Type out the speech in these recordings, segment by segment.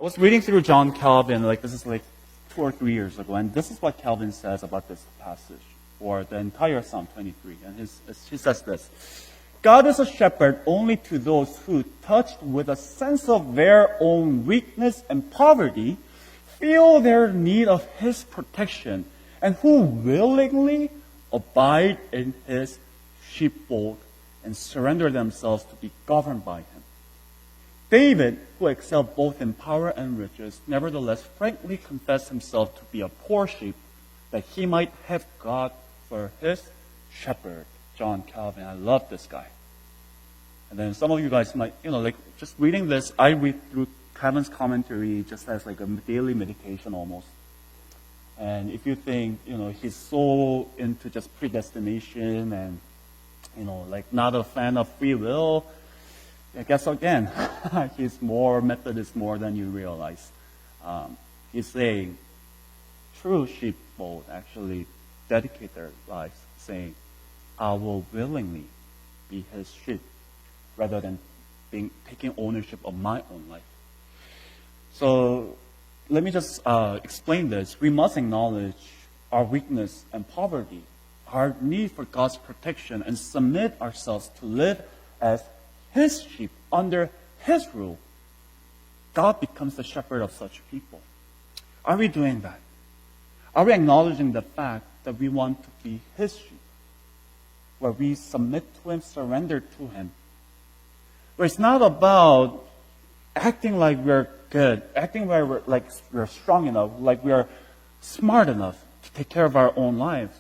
I was reading through John Calvin, this is 2 or 3 years ago, and this is what Calvin says about this passage for the entire Psalm 23. And he says this: God is a shepherd only to those who, touched with a sense of their own weakness and poverty, feel their need of His protection, and who willingly abide in His sheepfold and surrender themselves to be governed by Him. David, who excelled both in power and riches, nevertheless frankly confessed himself to be a poor sheep, that he might have God for his shepherd. John Calvin, I love this guy. And then some of you guys might, just reading this, I read through Calvin's commentary just as a daily meditation almost. And if you think, he's so into just predestination and, not a fan of free will, I guess again, he's more Methodist more than you realize. He's saying, true sheepfold actually dedicate their lives, saying, I will willingly be His sheep, rather than taking ownership of my own life. So let me just explain this. We must acknowledge our weakness and poverty, our need for God's protection, and submit ourselves to live as His sheep under His rule. God becomes the shepherd of such people. Are we doing that? Are we acknowledging the fact that we want to be His sheep, where we submit to Him, surrender to Him? Where it's not about acting like we're good, acting like we're strong enough, like we are smart enough to take care of our own lives.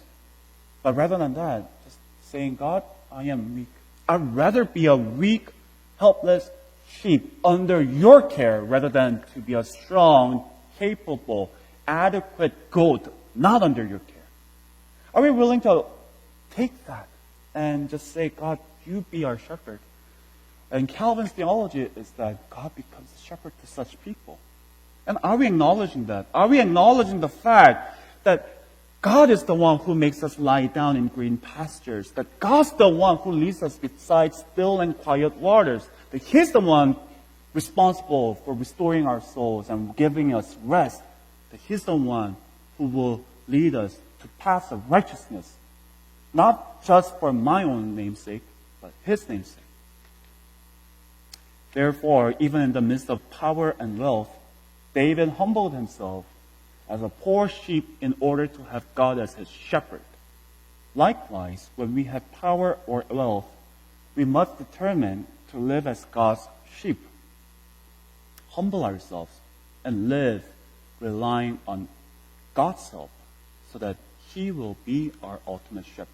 But rather than that, just saying, God, I am weak. I'd rather be a weak, helpless sheep under your care rather than to be a strong, capable, adequate goat not under your care. Are we willing to take that and just say, God, you be our shepherd? And Calvin's theology is that God becomes a shepherd to such people. And are we acknowledging that? Are we acknowledging the fact that God is the one who makes us lie down in green pastures, that God's the one who leads us beside still and quiet waters, that He's the one responsible for restoring our souls and giving us rest, that He's the one who will lead us to paths of righteousness, not just for my own namesake, but His namesake. Therefore, even in the midst of power and wealth, David humbled himself as a poor sheep in order to have God as his shepherd. Likewise, when we have power or wealth, we must determine to live as God's sheep. Humble ourselves and live relying on God's help so that He will be our ultimate shepherd.